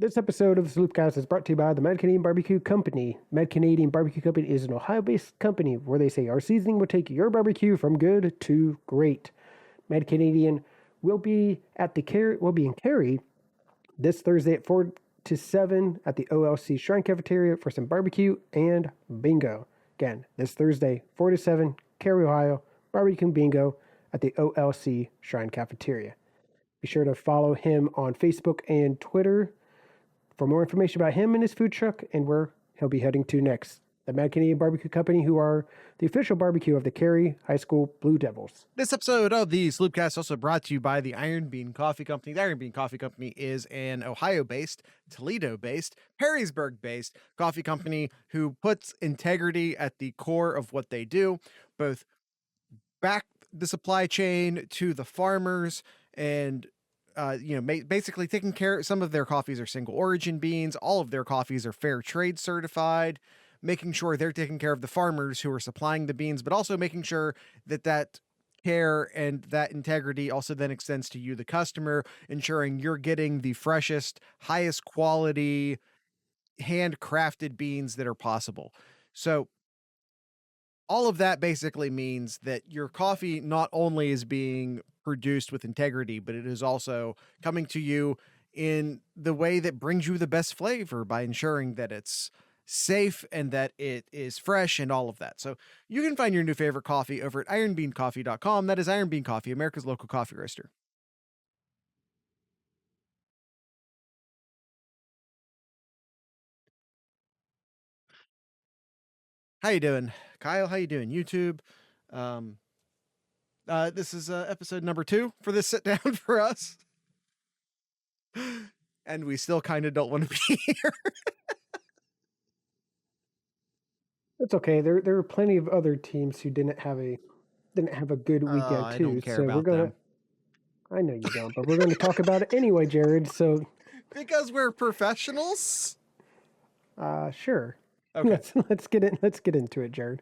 This episode of the Sloopcast is brought to you by the Mad Canadian Barbecue Company. Mad Canadian Barbecue Company is an Ohio-based company where they say our seasoning will take your barbecue from good to great. Mad Canadian will be in Cary this Thursday at 4 to 7 at the OLC Shrine Cafeteria for some barbecue and bingo. Again, this Thursday, 4 to 7, Cary, Ohio, barbecue and bingo at the OLC Shrine Cafeteria. Be sure to follow him on Facebook and Twitter for more information about him and his food truck and where he'll be heading to next. The Mad Canadian Barbecue Company, who are the official barbecue of the Cary High School Blue Devils. This episode of the Sloopcast also brought to you by the Iron Bean Coffee Company. The Iron Bean Coffee Company is an Ohio-based, Toledo-based, Perrysburg-based coffee company who puts integrity at the core of what they do, both back the supply chain to the farmers and basically taking care. Some of their coffees are single origin beans. All of their coffees are fair trade certified, making sure they're taking care of the farmers who are supplying the beans, but also making sure that care and that integrity also then extends to you, the customer, ensuring you're getting the freshest, highest quality, handcrafted beans that are possible. So all of that basically means that your coffee not only is being produced with integrity, but it is also coming to you in the way that brings you the best flavor by ensuring that it's safe and that it is fresh and all of that. So you can find your new favorite coffee over at ironbeancoffee.com. That is Iron Bean Coffee, America's local coffee roaster. How you doing, Kyle? How you doing, YouTube? This is episode number 2 for this sit down for us. And we still kind of don't want to be here. It's okay. There are plenty of other teams who didn't have a good weekend too. I don't care about them. I know you don't, but we're going to talk about it anyway, Jared. So because we're professionals. Sure. Okay. Let's get into it, Jared.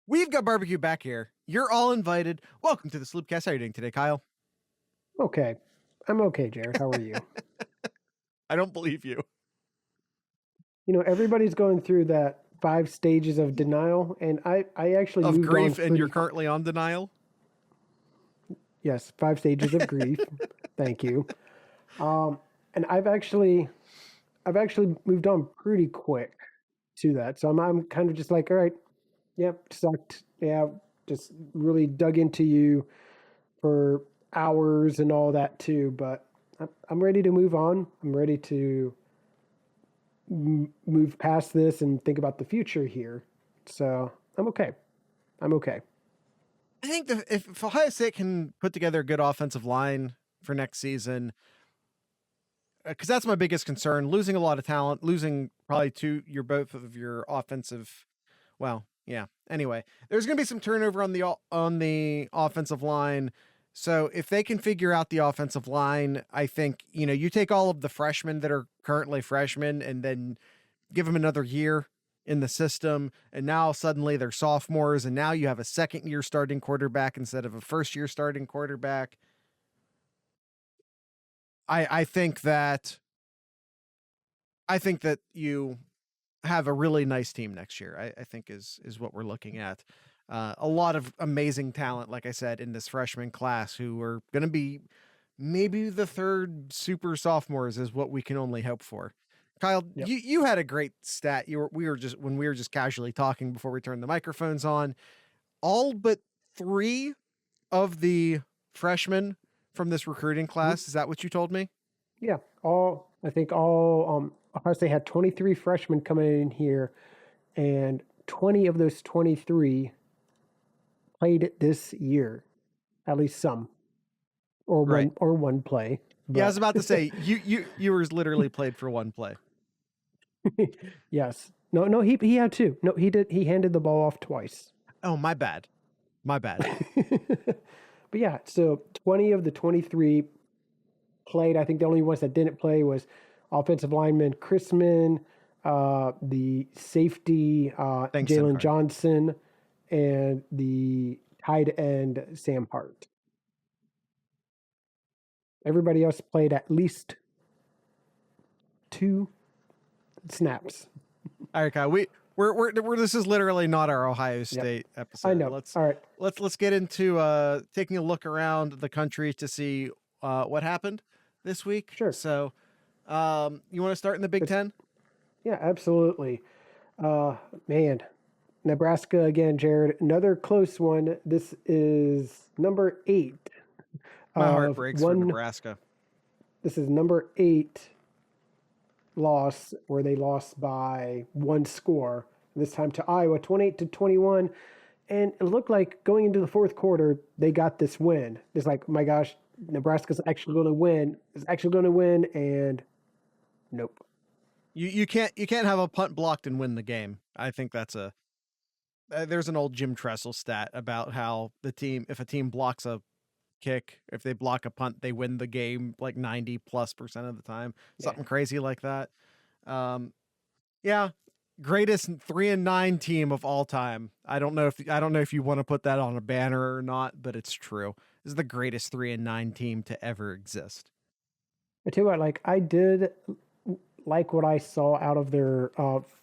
We've got barbecue back here. You're all invited. Welcome to the Sloopcast. How are you doing today, Kyle? Okay. I'm okay, Jared. How are you? I don't believe you. You know, everybody's going through that 5 stages of denial, and I actually of moved grief, on and you're currently on denial. Yes, 5 stages of grief. Thank you. And I've actually moved on pretty quick to that. So I'm kind of just like, all right, yep, sucked. Yeah, just really dug into you for hours and all that too. But I'm ready to move on. I'm ready to move past this and think about the future here. So I'm okay. I think if Ohio State can put together a good offensive line for next season, because that's my biggest concern, losing a lot of talent, losing probably both of your offensive. Well, yeah. Anyway, there's going to be some turnover on the offensive line. So if they can figure out the offensive line, I think, you take all of the freshmen that are currently freshmen and then give them another year in the system. And now suddenly they're sophomores. And now you have a second-year starting quarterback instead of a first-year starting quarterback. I think that you have a really nice team next year. I think is what we're looking at. A lot of amazing talent, like I said, in this freshman class who are going to be maybe the third super sophomores is what we can only hope for. Kyle, Yep. You had a great stat. We were just casually talking before we turned the microphones on. All but 3 of the freshmen from this recruiting class. Is that what you told me? Yeah. Ohio State had 23 freshmen coming in here, and 20 of those 23 played this year, at least some, or Right. one play. But... Yeah, I was about to say you were literally played for one play. Yes. No, he had 2. No, he did. He handed the ball off twice. Oh, my bad. But yeah, so 20 of the 23 played. I think the only ones that didn't play was offensive lineman Chrisman, the safety Jalen Johnson, and the tight end Sam Hart. Everybody else played at least 2 snaps. All right, Kyle. We're this is literally not our Ohio State episode. I know. All right. Let's get into taking a look around the country to see what happened this week. Sure. So, you want to start in the Big Ten? Yeah, absolutely. Man, Nebraska again, Jared. Another close one. This is number 8. My heart breaks for Nebraska. This is number 8 loss where they lost by 1 score. This time to Iowa, 28-21. And it looked like going into the fourth quarter, they got this win. It's like, my gosh, Nebraska's actually going to win. It's actually going to win, and nope. You can't have a punt blocked and win the game. I think that's there's an old Jim Tressel stat about how if a team blocks a kick, if they block a punt, they win the game like 90+% of the time. Something crazy like that. Greatest 3-9 team of all time. I don't know if you want to put that on a banner or not, but it's true. This is the greatest 3-9 team to ever exist. I tell you what, like, I did like what I saw out of their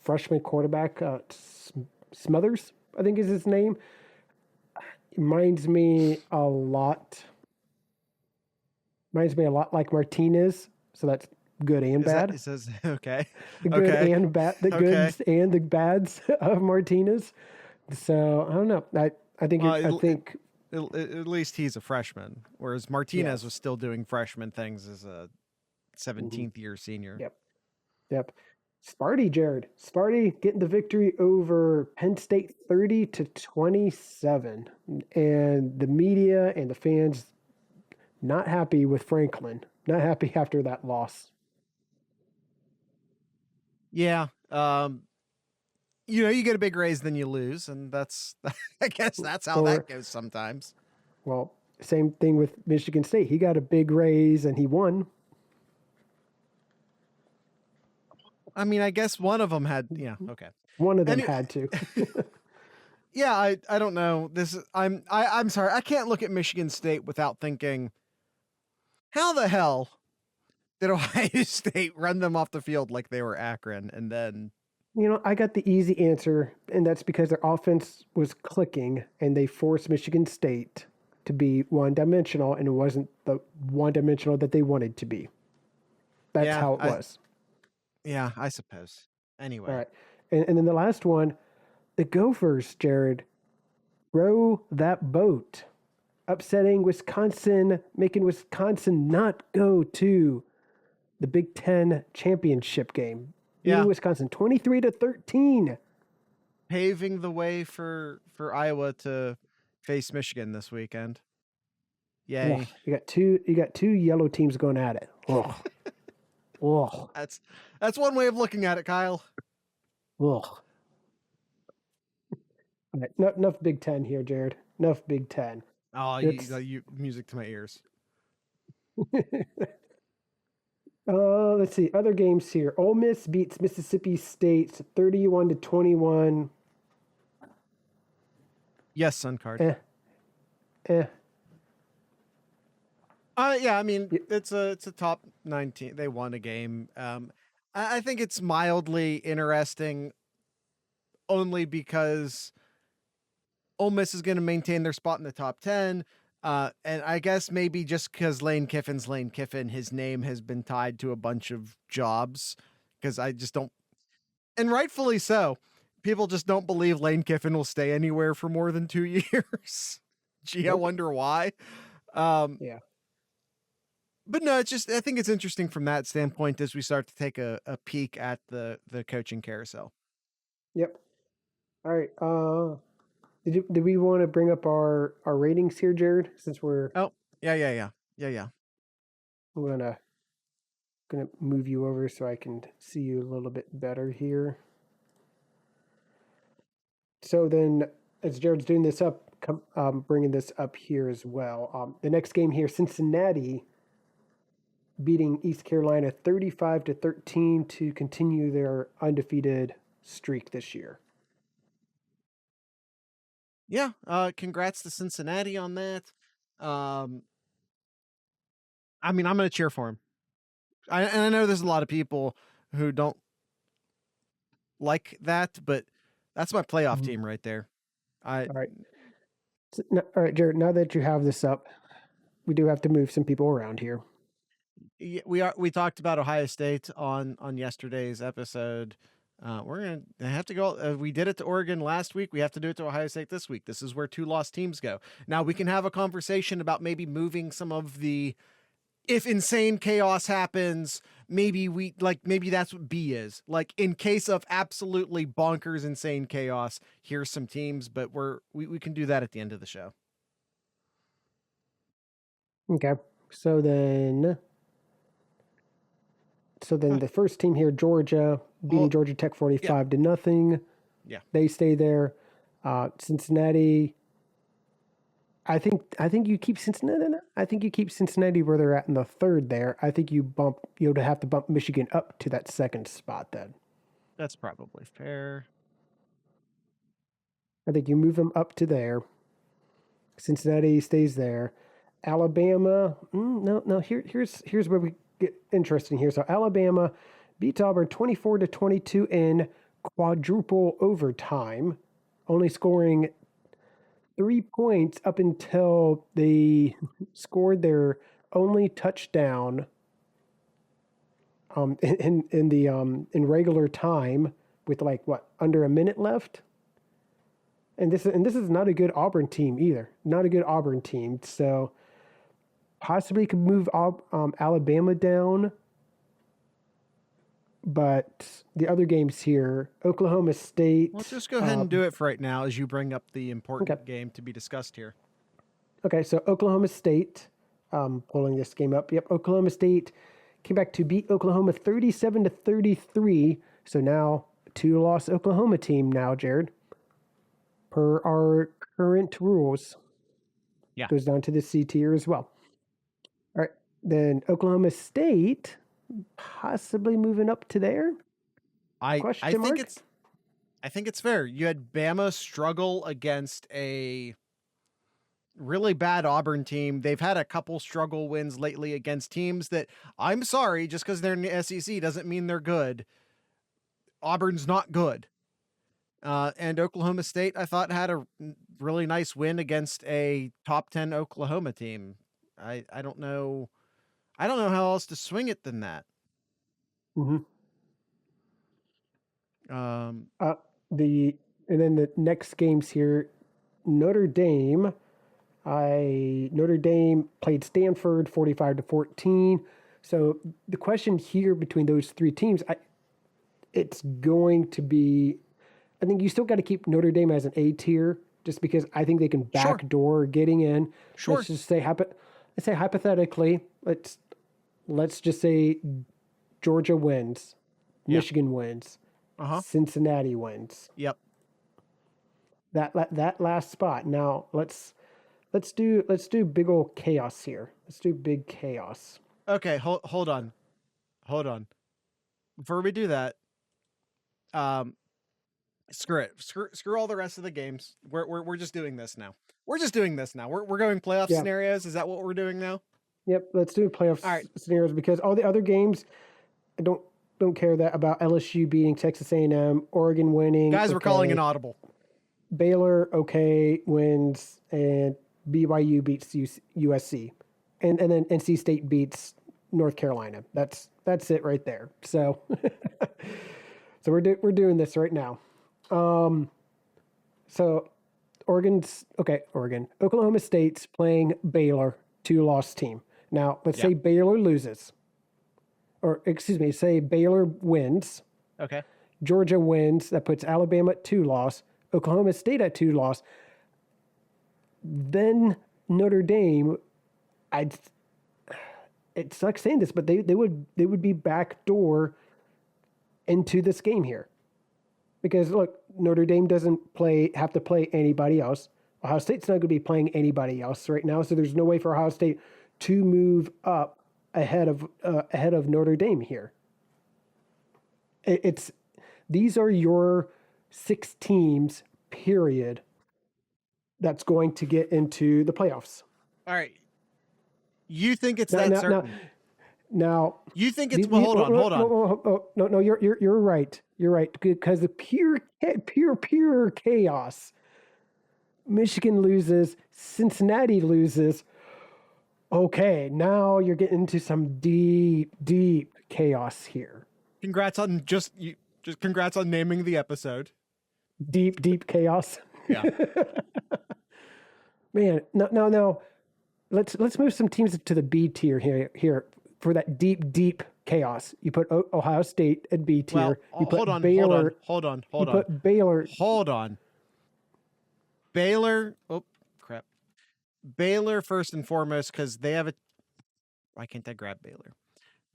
freshman quarterback, Smothers, I think is his name. Reminds me a lot like Martinez. So that's good and bad. It says okay. The good and bad, the goods and the bads of Martinez. So I don't know. I think at least he's a freshman, whereas Martinez was still doing freshman things as a 17th year senior. Yep. Sparty, Jared. Sparty getting the victory over Penn State 30-27. And the media and the fans not happy with Franklin. Not happy after that loss. Yeah. You get a big raise, then you lose, and I guess that's how that goes sometimes. Well, same thing with Michigan State. He got a big raise and he won. I mean, I guess one of them had, okay. One of them had to. Yeah, I don't know. I'm sorry. I can't look at Michigan State without thinking, how the hell did Ohio State run them off the field like they were Akron? And then, I got the easy answer, and that's because their offense was clicking and they forced Michigan State to be one-dimensional, and it wasn't the one-dimensional that they wanted to be. That's how it was. Yeah, I suppose. Anyway. All right. And then the last one, the Gophers, Jared, row that boat, upsetting Wisconsin, making Wisconsin not go to the Big Ten championship game. Yeah. Wisconsin 23-13. Paving the way for Iowa to face Michigan this weekend. Yay. Ugh, you got two yellow teams going at it. Ugh. Ugh. That's one way of looking at it, Kyle. Ugh. All right, enough Big Ten here, Jared. Enough Big Ten. Oh, you music to my ears. Let's see. Other games here. Ole Miss beats Mississippi State 31-21. Yes, Sun Card. I mean, it's a top 19. They won a game. I think it's mildly interesting only because Ole Miss is going to maintain their spot in the top 10. And I guess maybe just because Lane Kiffin's Lane Kiffin, his name has been tied to a bunch of jobs, because I just don't, and rightfully so, people just don't believe Lane Kiffin will stay anywhere for more than 2 years. Gee, I wonder why. Yeah. But no, it's just, I think it's interesting from that standpoint as we start to take a peek at the coaching carousel. Yep. All right. Did we want to bring up our ratings here, Jared? Since we're yeah. I'm gonna move you over so I can see you a little bit better here. So then, as Jared's doing this up, bringing this up here as well. The next game here, Cincinnati beating East Carolina 35-13 to continue their undefeated streak this year. Yeah, congrats to Cincinnati on that. Um, I mean, I'm going to cheer for him. And I know there's a lot of people who don't like that, but that's my playoff Mhm. team right there. I All right. All right, Jared, now that you have this up, we do have to move some people around here. we talked about Ohio State on yesterday's episode. We're gonna have to go. We did it to Oregon last week. We have to do it to Ohio State this week. This is where 2 lost teams go. Now we can have a conversation about maybe moving some of the, if insane chaos happens, maybe that's what B is. Like, in case of absolutely bonkers insane chaos, here's some teams, but we can do that at the end of the show. Okay. So then the first team here, Georgia, beating Well, Georgia Tech yeah, 45-0. yeah. They stay there. Cincinnati. I think you keep Cincinnati. I think you keep Cincinnati where they're at in the third there. I think you'll have to bump Michigan up to that second spot then. That's probably fair. I think you move them up to there. Cincinnati stays there. Alabama. No. Here's where we get interesting here. So Alabama beats Auburn 24-22 in quadruple overtime, only scoring 3 points up until they scored their only touchdown in regular time with under a minute left. And this is not a good Auburn team either. Not a good Auburn team. So possibly could move Alabama down. But the other games here, Oklahoma State. Let's just go ahead and do it for right now as you bring up the important game to be discussed here. Okay, so Oklahoma State, pulling this game up. Yep, Oklahoma State came back to beat Oklahoma 37-33. So now 2-loss Oklahoma team now, Jared. Per our current rules. Yeah. Goes down to the C tier as well. All right, then Oklahoma State possibly moving up to there. I think it's fair. You had Bama struggle against a really bad Auburn team. They've had a couple struggle wins lately against teams that, I'm sorry, just because they're in the SEC doesn't mean they're good. Auburn's not good. And Oklahoma State, I thought, had a really nice win against a top 10 Oklahoma team. I don't know. I don't know how else to swing it than that. Mm-hmm. Um, And then the next games here, Notre Dame. Notre Dame played Stanford 45-14. So the question here between those 3 teams, it's going to be, I think you still got to keep Notre Dame as an A tier, just because I think they can backdoor getting in. Sure. Let's just say hypothetically, let's just say Georgia wins, Michigan wins, Cincinnati wins. Yep. That last spot. Now let's do big old chaos here. Let's do big chaos. Okay, hold on. Before we do that, screw it. Screw all the rest of the games. We're just doing this now. We're going playoff scenarios. Is that what we're doing now? Yep. Let's do playoff scenarios, because all the other games, I don't care that about LSU beating Texas A&M, Oregon winning. Guys, we're calling an audible. Baylor wins, and BYU beats USC, and then NC State beats North Carolina. That's it right there. So so we're doing this right now. So Oregon. Oklahoma State's playing Baylor, 2-loss team. Now let's say Baylor loses, or excuse me, say Baylor wins. Okay. Georgia wins. That puts Alabama at 2-loss. Oklahoma State at 2-loss. Then Notre Dame, it sucks saying this, but they would be backdoor into this game here. Because look, Notre Dame doesn't have to play anybody else. Ohio State's not going to be playing anybody else right now, so there's no way for Ohio State to move up ahead of Notre Dame here. These are your 6 teams, period. that's going to get into the playoffs. All right. You think it's that certain? Now, you think it's hold on. No, you're right. You're right, because the pure chaos. Michigan loses, Cincinnati loses. Okay, now you're getting into some deep chaos here. Congrats on congrats on naming the episode. Deep chaos. Yeah. Man, no. Let's move some teams to the B tier here for that deep chaos. You put Ohio State at B tier. Well, you put hold on. Put Baylor. Hold on. Baylor. Oh, crap. Baylor first and foremost, because they have why can't I grab Baylor?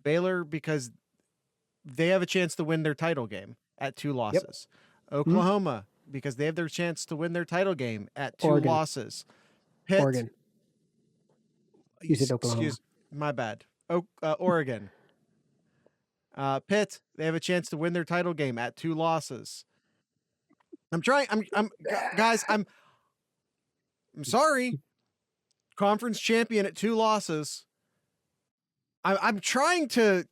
Baylor, because they have a chance to win their title game at 2 losses. Yep. Oklahoma, because they have their chance to win their title game at 2 losses. Pitt, Oregon. You said Oklahoma. My bad. Oregon. Pitt, they have a chance to win their title game at 2 losses. Guys, I'm sorry. Conference champion at 2 losses. I'm trying to,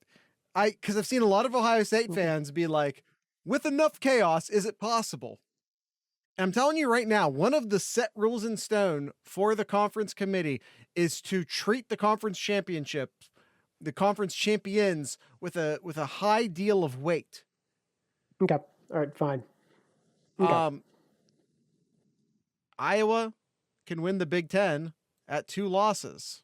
because I've seen a lot of Ohio State fans be like, with enough chaos, is it possible? And I'm telling you right now, one of the set rules in stone for the conference committee is to treat the conference championship, the conference champions, with a high deal of weight. Okay. All right. Fine. Okay. Iowa can win the Big Ten at 2 losses.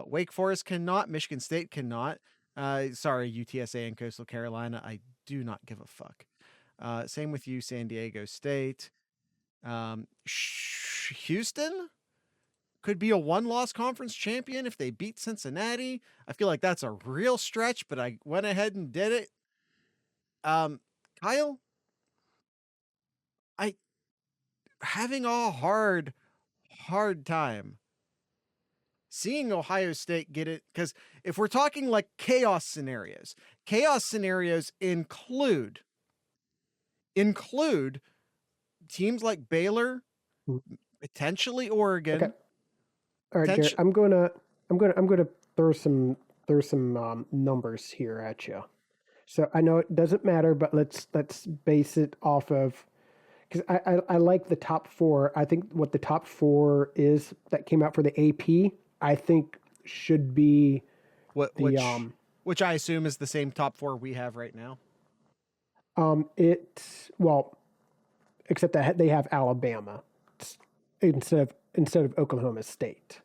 Wake Forest cannot. Michigan State cannot. Sorry, UTSA and Coastal Carolina. I do not give a fuck. Same with you, San Diego State. Houston could be a 1-loss conference champion if they beat Cincinnati. I feel like that's a real stretch, but I went ahead and did it. Kyle, having a hard time seeing Ohio State get it, because if we're talking like chaos scenarios include teams like Baylor, potentially Oregon. Okay. All right, Garrett, I'm gonna throw some numbers here at you. So I know it doesn't matter, but let's base it off of, because I like the top 4. I think what the top 4 is that came out for the AP, I think should be which I assume is the same top 4 we have right now. Except that they have Alabama instead of Oklahoma State,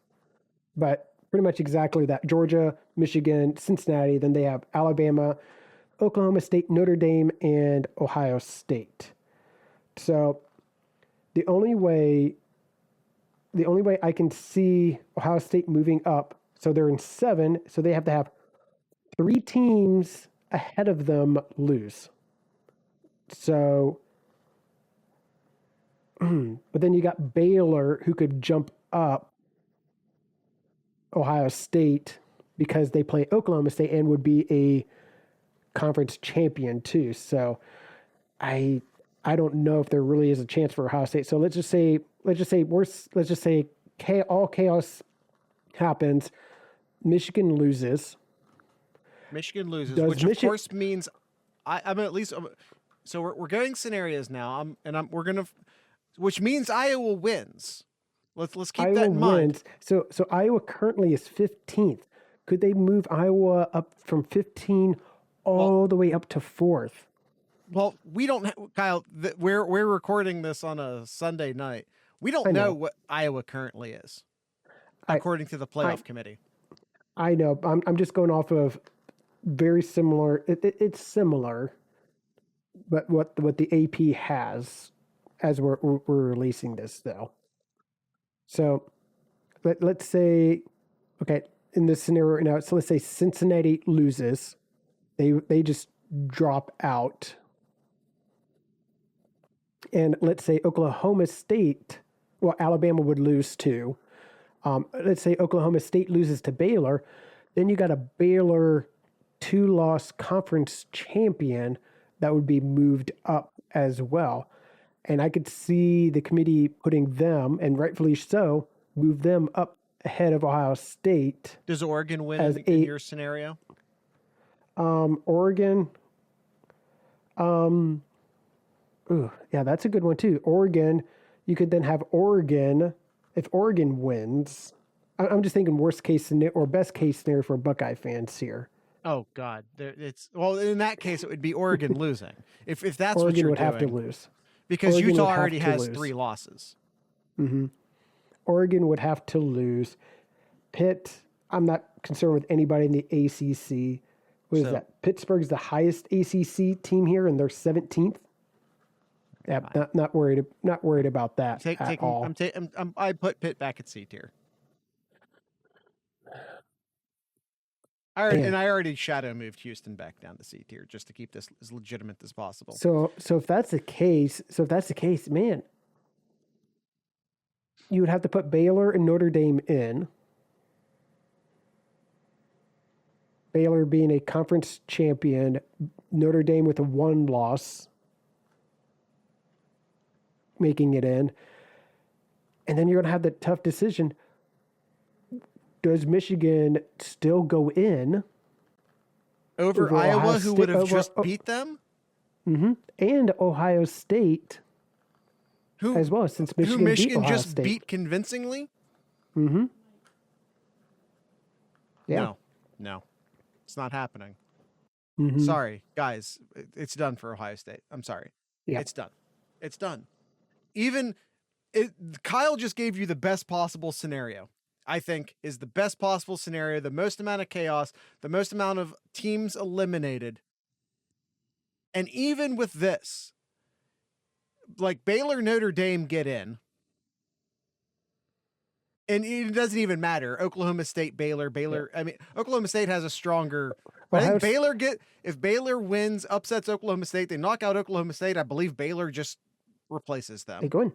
but pretty much exactly that. Georgia, Michigan, Cincinnati. Then they have Alabama, Oklahoma State, Notre Dame, and Ohio State. So the only way I can see Ohio State moving up, so they're in 7, so they have to have 3 teams ahead of them lose. So, but then you got Baylor, who could jump up Ohio State because they play Oklahoma State and would be a conference champion too. So I don't know if there really is a chance for Ohio State. So let's just say all chaos happens. Michigan loses. Which of course means I'm at least. So we're going scenarios now. Which means Iowa wins. Let's keep Iowa that in mind. Wins. So Iowa currently is 15th. Could they move Iowa up from 15 all the way up to 4th? Well, we don't, Kyle. We're recording this on a Sunday night. We don't know what Iowa currently is, according to the playoff committee. I know. I'm just going off of very similar. It's similar, but what the AP has as we're releasing this though. So let's say, okay, in this scenario right now, so let's say Cincinnati loses, they just drop out. And let's say Oklahoma State, well, Alabama would lose too. Let's say Oklahoma State loses to Baylor, then you got a Baylor 2-loss conference champion that would be moved up as well. And I could see the committee putting them, and rightfully so, move them up ahead of Ohio State. Does Oregon win as in your scenario? Oregon. Ooh, yeah, that's a good one too. Oregon, you could then have Oregon. If Oregon wins, I'm just thinking worst case scenario or best case scenario for Buckeye fans here. Oh God, well, in that case, it would be Oregon losing. If that's Oregon what you're would doing, have to lose because Oregon Utah would have already to has lose. 3 losses. Oregon would have to lose. Pitt, I'm not concerned with anybody in the ACC. What is So- that? Pittsburgh's the highest ACC team here, and they're 17th. Yeah, not worried about that at all. I put Pitt back at C tier. And I already shadow moved Houston back down to C tier just to keep this as legitimate as possible. So if that's the case, man, you would have to put Baylor and Notre Dame in. Baylor being a conference champion, Notre Dame with a 1 loss, making it in. And then you're going to have the tough decision. Does Michigan still go in? Over Iowa, who would have just beat them? And Ohio State as well, since Michigan beat Ohio just State. beat convincingly? Yeah. No. It's not happening. Sorry, guys. It's done for Ohio State. I'm sorry. Yeah. It's done. Kyle just gave you the best possible scenario. I think is the best possible scenario, the most amount of chaos, the most amount of teams eliminated. And even with this, like Baylor, Notre Dame get in. And it doesn't even matter. Oklahoma State, Baylor. I mean, Oklahoma State has a stronger. I think if Baylor wins, upsets Oklahoma State, they knock out Oklahoma State. I believe Baylor just replaces them. They go in.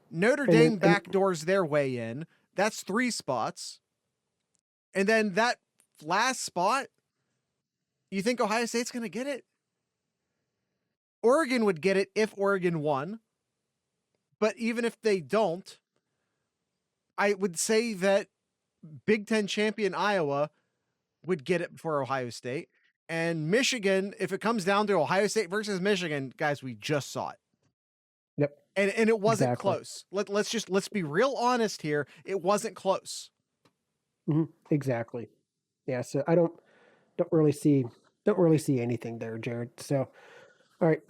Notre Dame backdoors their way in. That's 3 spots. And then that last spot, you think Ohio State's going to get it? Oregon would get it if Oregon won. But even if they don't, I would say that Big Ten champion Iowa would get it before Ohio State. And Michigan, if it comes down to Ohio State versus Michigan, guys, we just saw it. Yep. And it wasn't close. Let's be real honest here. It wasn't close. Exactly. Yeah. So I don't really see anything there, Jared. So, all right.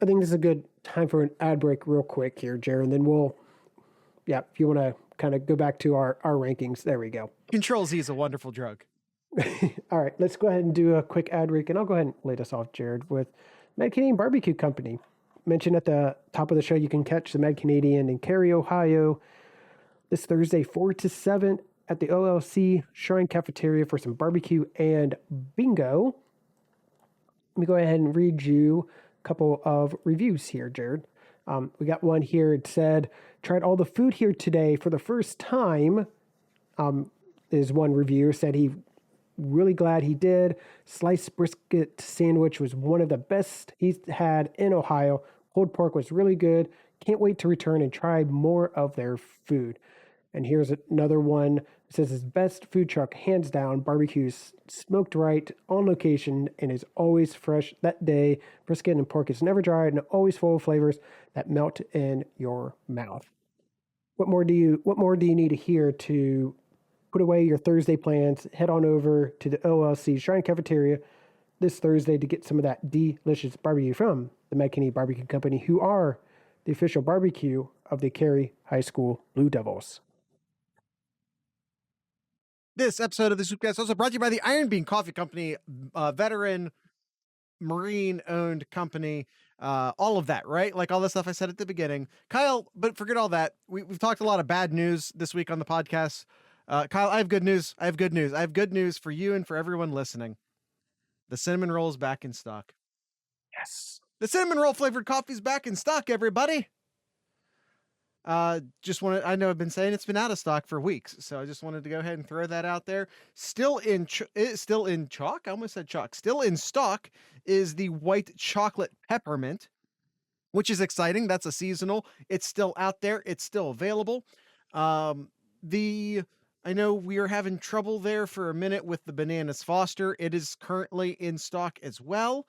I think this is a good time for an ad break real quick here, Jared. And then if you want to kind of go back to our rankings, there we go. Control Z is a wonderful drug. All right. Let's go ahead and do a quick ad break, and I'll go ahead and lead us off, Jared, with Mad Canadian Barbecue Company. Mentioned at the top of the show, you can catch the Mad Canadian in Cary, Ohio, this Thursday, 4 to 7 at the OLC Shrine Cafeteria for some barbecue and bingo. Let me go ahead and read you a couple of reviews here, Jared. We got one here. It said, tried all the food here today for the first time. Is one reviewer said he really glad he did. Sliced brisket sandwich was one of the best he's had in Ohio. Pulled pork was really good. Can't wait to return and try more of their food. And here's another one. It says his best food truck, hands down. Barbecue's smoked right, on location, and is always fresh that day. Brisket and pork is never dried and always full of flavors that melt in your mouth. What more do you need to hear to put away your Thursday plans? Head on over to the OLC Shrine Cafeteria this Thursday to get some of that delicious barbecue from the Mad Canadian Barbecue Company, who are the official barbecue of the Cary High School Blue Devils. This episode of the Sloopcast is also brought to you by the Iron Bean Coffee Company, veteran Marine-owned company. All of that, right? Like all the stuff I said at the beginning. Kyle, but forget all that. We've talked a lot of bad news this week on the podcast. Kyle, I have good news. I have good news for you and for everyone listening. The cinnamon roll is back in stock. Yes. The cinnamon roll flavored coffee is back in stock, everybody. I know I've been saying it's been out of stock for weeks, so I just wanted to go ahead and throw that out there. Still in chalk. I almost said chalk. Still in stock is the white chocolate peppermint. which is exciting. That's a seasonal. It's still out there. It's still available. I know we are having trouble there for a minute with the Bananas Foster. It is currently in stock as well.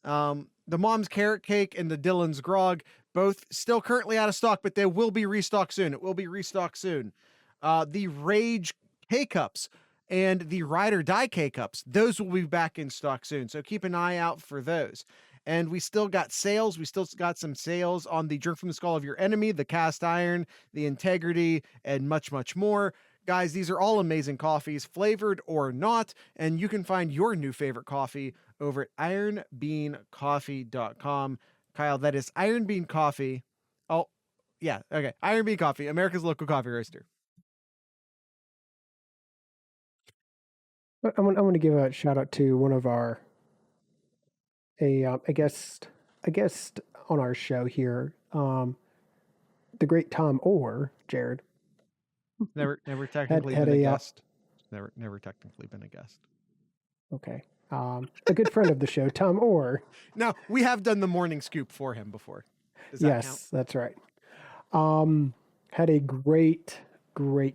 The Mom's Carrot Cake and the Dylan's Grog, both still currently out of stock, but they will be restocked soon. It will be restocked soon. The Rage K-Cups and the Ride or Die K-Cups, those will be back in stock soon. So keep an eye out for those. And we still got sales. We still got some sales on the Drink from the Skull of Your Enemy, the Cast Iron, the Integrity, and much, much more. Guys, these are all amazing coffees, flavored or not, and you can find your new favorite coffee over at ironbeancoffee.com. Kyle, that is Iron Bean Coffee. Oh, yeah, okay. Iron Bean Coffee, America's local coffee roaster. I want to give a shout out to one of our a guest on our show here, the great Tom Orr, Jared. Never technically had been a a, guest. Never technically been a guest. Okay. A good friend of the show, Tom Orr. No, we have done the morning scoop for him before. Does that count? That's right. Had a great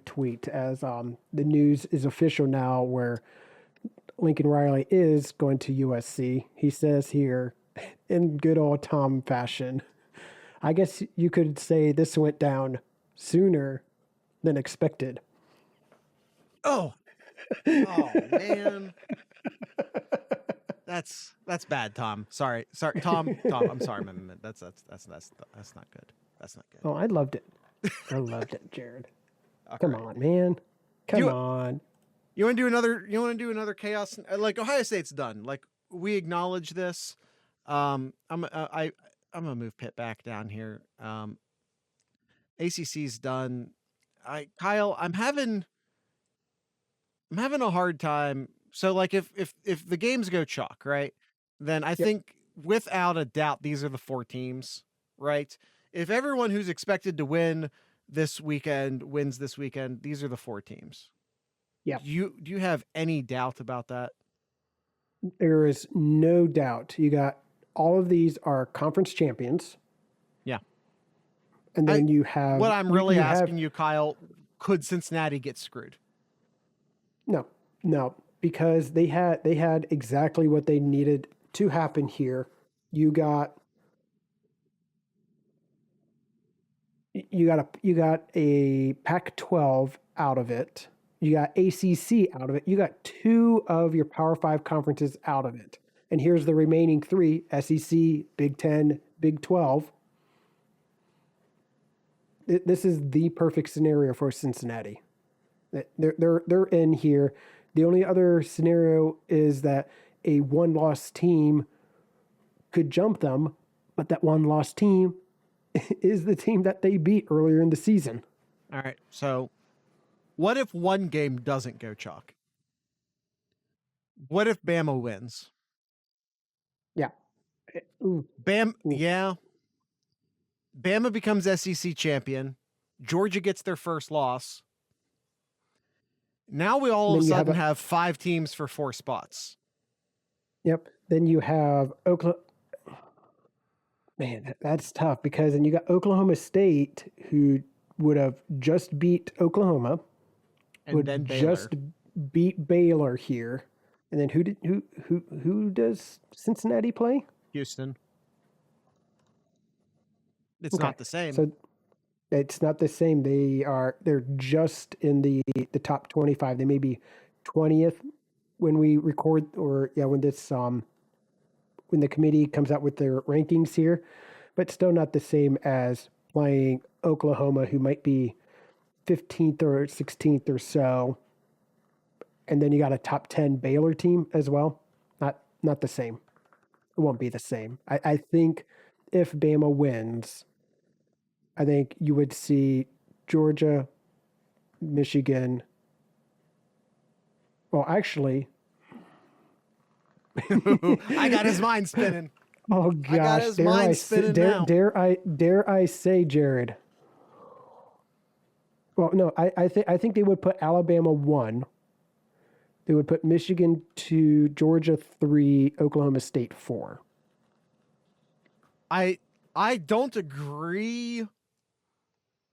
tweet as the news is official now where Lincoln Riley is going to USC. He says here, in good old Tom fashion, I guess you could say this went down sooner than expected. Oh man. That's bad, Tom. Sorry, Tom. I'm sorry, man. That's not good. That's not good. Oh, I loved it. Jared. Come on, man. Come on. You want to do another chaos? Like Ohio State's done. Like we acknowledge this. I'm gonna move Pitt back down here. ACC's done. Kyle, I'm having a hard time. So like if the games go chalk, right? Then I think without a doubt these are the 4 teams, right? If everyone who's expected to win this weekend wins this weekend, these are the 4 teams. Yeah. Do you have any doubt about that? There is no doubt. You got all of these are conference champions. Yeah. And then you have what I'm really asking you, Kyle, could Cincinnati get screwed? No, because they had exactly what they needed to happen here. You got a Pac-12 out of it. You got ACC out of it. You got 2 of your Power 5 conferences out of it. And here's the remaining 3, SEC, Big 10, Big 12. This is the perfect scenario for Cincinnati. They're in here. The only other scenario is that a 1-loss team could jump them, but that 1-loss team is the team that they beat earlier in the season. All right. So what if one game doesn't go chalk? What if Bama wins? Yeah. Ooh. Yeah. Bama becomes SEC champion. Georgia gets their first loss. Now we all of a sudden have 5 teams for 4 spots. Yep. Then you have Oklahoma. Man, that's tough because then you got Oklahoma State, who would have just beat Oklahoma, and then Baylor. Just beat Baylor here, and then who does Cincinnati play? Houston. It's not the same. So it's not the same. They're just in the top 25. They may be 20th when we record, or when this when the committee comes out with their rankings here, but still not the same as playing Oklahoma, who might be 15th or 16th or so. And then you got a top 10 Baylor team as well. Not the same. It won't be the same. I think if Bama wins, I think you would see Georgia, Michigan. Well, actually, I got his mind spinning. Oh gosh! I got his mind spinning now. Dare I say, Jared? Well, no, I think they would put Alabama 1. They would put Michigan 2, Georgia 3, Oklahoma State 4. I don't agree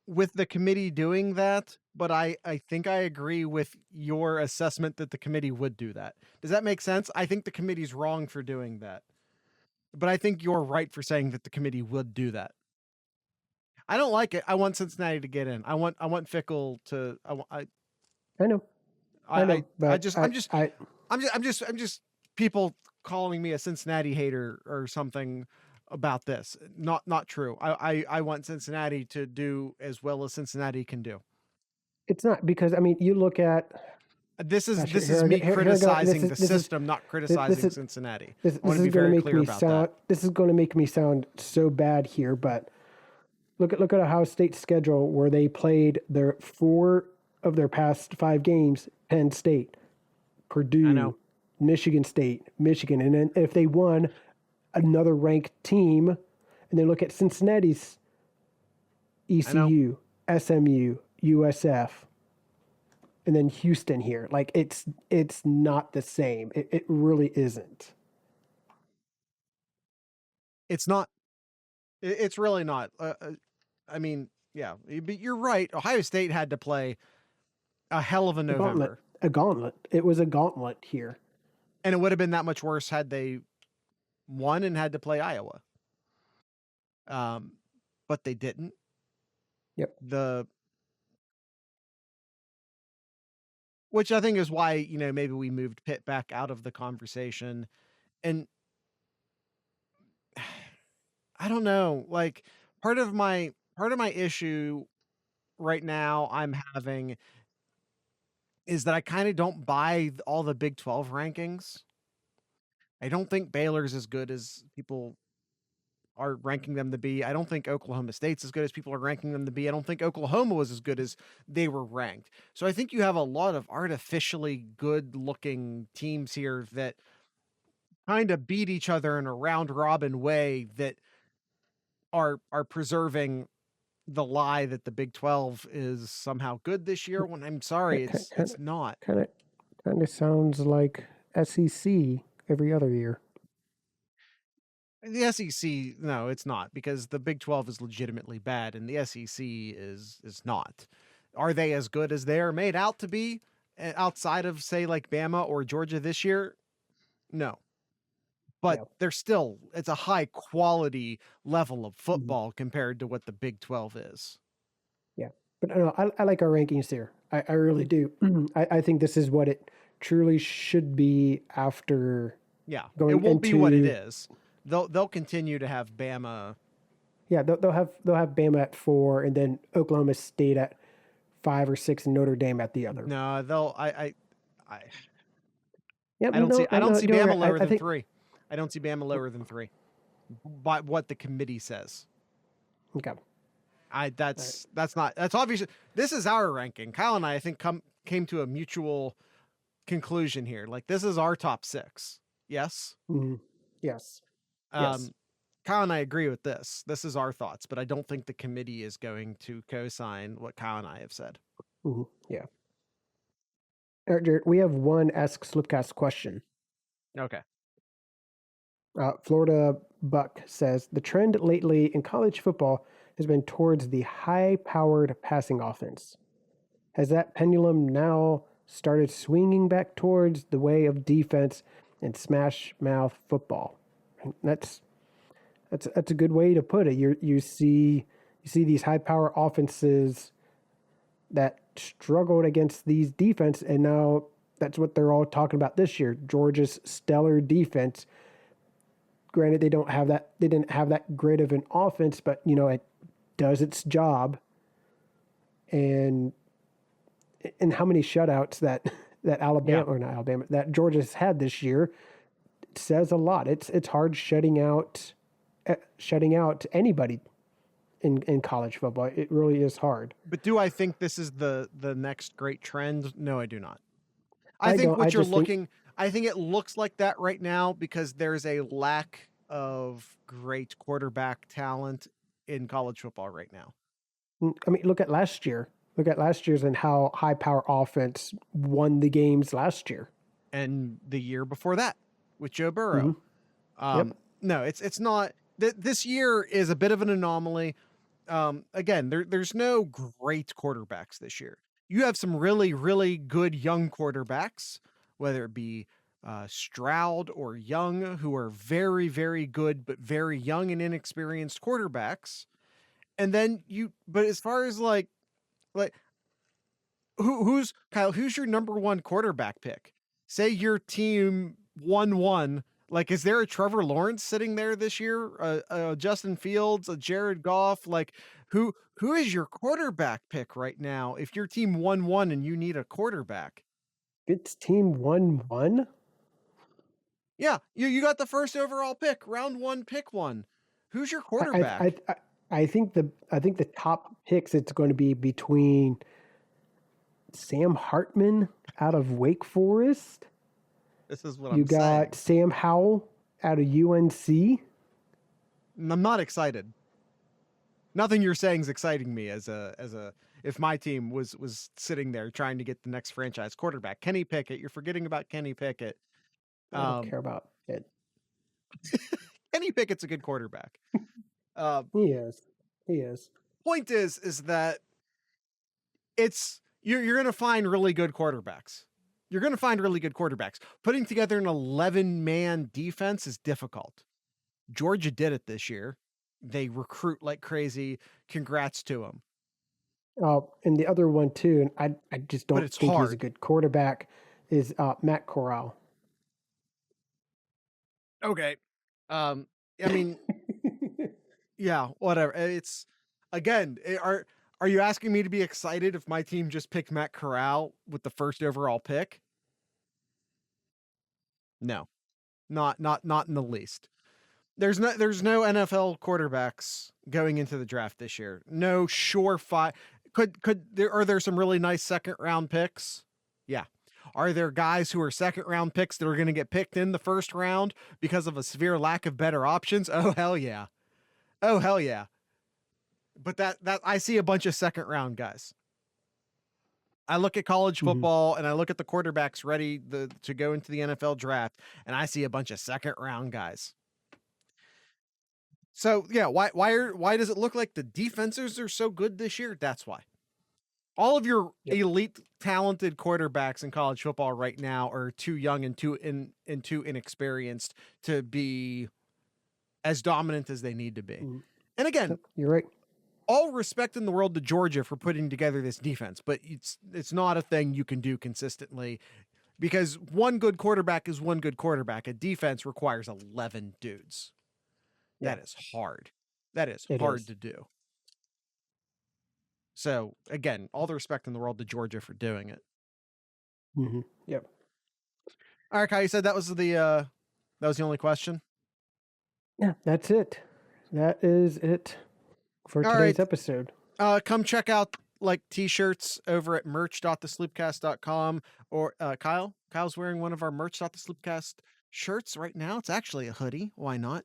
with the committee doing that, but I think I agree with your assessment that the committee would do that. Does that make sense? I think the committee's wrong for doing that, but I think you're right for saying that the committee would do that. I don't like it. I want Cincinnati to get in. I want Fickle to. I know. I'm just people calling me a Cincinnati hater or something about this. Not true. I want Cincinnati to do as well as Cincinnati can do. It's not, because I mean, you look at This is Gosh, this here is I go- me here- criticizing this the is- this is- system, not criticizing Cincinnati. this I want is to be going to very make clear me about sound. that. This is going to make me sound so bad here, but look at Ohio State's schedule, where they played their 4 of their past 5 games: Penn State, Purdue, Michigan State, Michigan, and then if they won, another ranked team. And then look at Cincinnati's ECU, SMU, USF, and then Houston here. Like, it's not the same. It really isn't. It's not. It's really not. I mean, yeah, but you're right. Ohio State had to play a hell of a November. A gauntlet. It was a gauntlet here. And it would have been that much worse had they won and had to play Iowa. But they didn't. Yep. Which I think is why, maybe we moved Pitt back out of the conversation. And I don't know, like part of my issue right now I'm having is that I kind of don't buy all the Big 12 rankings. I don't think Baylor's as good as people are ranking them to be. I don't think Oklahoma State's as good as people are ranking them to be. I don't think Oklahoma was as good as they were ranked. So I think you have a lot of artificially good looking teams here that kind of beat each other in a round robin way that are preserving the lie that the Big 12 is somehow good this year, when I'm sorry, it's not. Kind of sounds like SEC every other year. The SEC, no, it's not, because the Big 12 is legitimately bad and the SEC is not. Are they as good as they're made out to be outside of, say, like Bama or Georgia this year? No. But they're still, it's a high quality level of football compared to what the Big 12 is. Yeah. But I like our rankings here. I really do. I think this is what it truly should be after. Yeah. It won't be what it is. They'll continue to have Bama. Yeah, they'll have Bama at 4, and then Oklahoma State at 5 or 6, and Notre Dame at the other. No, they'll. I Yeah, don't see Bama lower than 3. I don't see Bama lower than 3. By what the committee says. Okay. That's obvious. This is our ranking. Kyle and I think came to a mutual conclusion here. Like, this is our top 6. Yes. Mm-hmm. Yes. Yes. Kyle and I agree with this. This is our thoughts, but I don't think the committee is going to co-sign what Kyle and I have said. Mm-hmm. Yeah. All right, Jared, we have one Ask Sloopcast question. Okay. Florida Buck says, the trend lately in college football has been towards the high-powered passing offense. Has that pendulum now started swinging back towards the way of defense and smash-mouth football? And that's a good way to put it. You see these high-power offenses that struggled against these defense, and now that's what they're all talking about this year. Georgia's stellar defense. Granted, they didn't have that great of an offense, but it does its job. And how many shutouts that that Georgia's had this year says a lot. It's hard shutting out anybody in college football. It really is hard. But do I think this is the next great trend? No, I do not. I think it looks like that right now because there's a lack of great quarterback talent in college football right now. I mean, look at last year. Look at last year's and how high power offense won the games last year. And the year before that with Joe Burrow. No, it's not. this year is a bit of an anomaly. Again, there's no great quarterbacks this year. You have some really, really good young quarterbacks, whether it be Stroud or Young, who are very, very good, but very young and inexperienced quarterbacks. And then but as far as like who's Kyle, who's your number one quarterback pick? Say your team won. Like, is there a Trevor Lawrence sitting there this year? Justin Fields, a Jared Goff? Like, who is your quarterback pick right now? If your team won and you need a quarterback, It's team 1-1. yeah, you got the first overall pick, round 1, pick 1. Who's your quarterback? I think the top picks, it's going to be between Sam Hartman out of Wake Forest. This is what You I'm saying. got Sam Howell out of UNC. I'm not excited. Nothing you're saying is exciting me as a if my team was sitting there trying to get the next franchise quarterback. Kenny Pickett, you're forgetting about Kenny Pickett. I don't care about it. Kenny Pickett's a good quarterback. He is. Point is that you're going to find really good quarterbacks. You're going to find really good quarterbacks. Putting together an 11-man defense is difficult. Georgia did it this year. They recruit like crazy. Congrats to them. And the other one too, and I just don't think hard. he's a good quarterback, is Matt Corral. Okay. I mean, yeah, whatever. It's again, are you asking me to be excited if my team just picked Matt Corral with the first overall pick? No. Not in the least. There's no NFL quarterbacks going into the draft this year. No surefire. Are there some really nice second round picks? Yeah. Are there guys who are second round picks that are going to get picked in the first round because of a severe lack of better options? Oh hell yeah. Oh hell yeah. But that I see a bunch of second round guys. I look at college football and I look at the quarterbacks ready to go into the NFL draft, and I see a bunch of second round guys. So yeah, why does it look like the defenses are so good this year? That's why. All of your elite talented quarterbacks in college football right now are too young and too inexperienced to be as dominant as they need to be. And again, you're right. All respect in the world to Georgia for putting together this defense, but it's not a thing you can do consistently, because one good quarterback is one good quarterback. A defense requires 11 dudes. That is hard. That is hard to do. So again, all the respect in the world to Georgia for doing it. Yep. All right, Kyle, you said that was the only question? Yeah, that's it. That is it for today's episode. Come check out like t-shirts over at merch.thesloopcast.com, or Kyle's wearing one of our merch.thesloopcast shirts right now. It's actually a hoodie. Why not?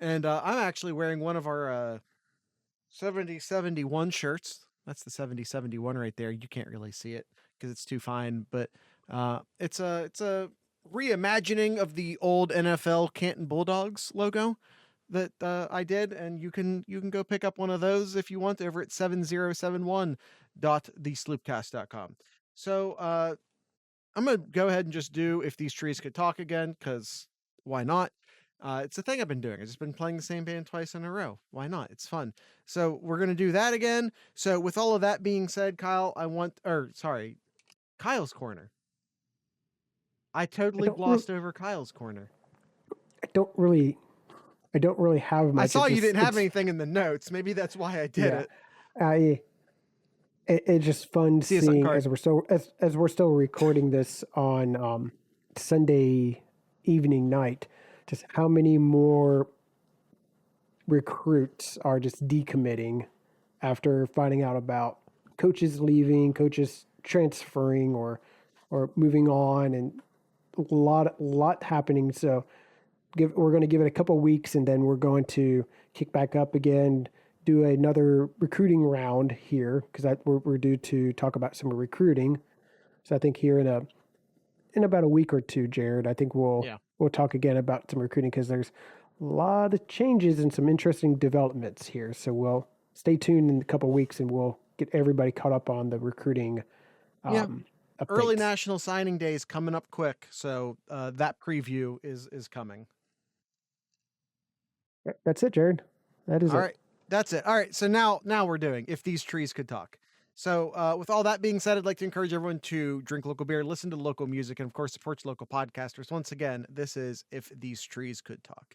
And I'm actually wearing one of our 7071 shirts. That's the 7071 right there. You can't really see it because it's too fine, but it's a reimagining of the old NFL Canton Bulldogs logo that I did, and you can go pick up one of those if you want over at 7071.thesloopcast.com. So I'm gonna go ahead and just do If These Trees Could Talk again, because why not? It's a thing I've been doing. I've just been playing the same band twice in a row. Why not? It's fun. So we're going to do that again. So with all of that being said, Kyle's Corner. I totally glossed over Kyle's Corner. I don't really have much. I saw you didn't have anything in the notes. Maybe that's why I did it. It's just fun seeing as we're still recording this on Sunday evening night, just how many more recruits are just decommitting after finding out about coaches leaving, coaches transferring or moving on, and a lot happening. So we're going to give it a couple weeks, and then we're going to kick back up again, do another recruiting round here, because we're due to talk about some recruiting. So I think here in about a week or two, Jared, I think we'll talk again about some recruiting, because there's a lot of changes and some interesting developments here. So we'll stay tuned in a couple weeks and we'll get everybody caught up on the recruiting Yeah. updates. Early national signing day is coming up quick, so that preview is coming. That's it, Jared. That is All it. right, that's it. All right, so now we're doing If These Trees Could Talk. So with all that being said, I'd like to encourage everyone to drink local beer, listen to local music, and of course support local podcasters. Once again, this is If These Trees Could Talk.